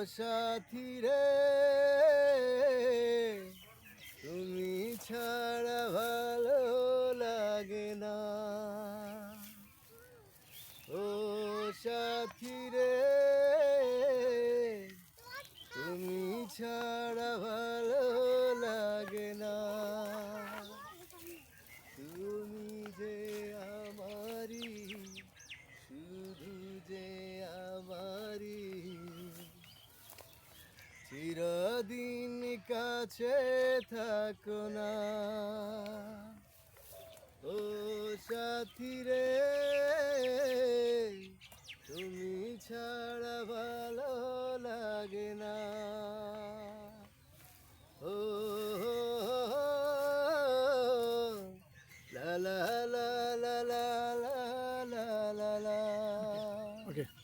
সাথী রে, তুমি ছাড়া ভালো লাগে না। ও সাথী রে, তুমি ছাড়া ভালো লাগে না। তুমি যে আমারি, শুধু যে আমারি, চিরদিন কাছে থাকো না। ও সাথী রে, তুমি ছাড়া ভালো লাগে না।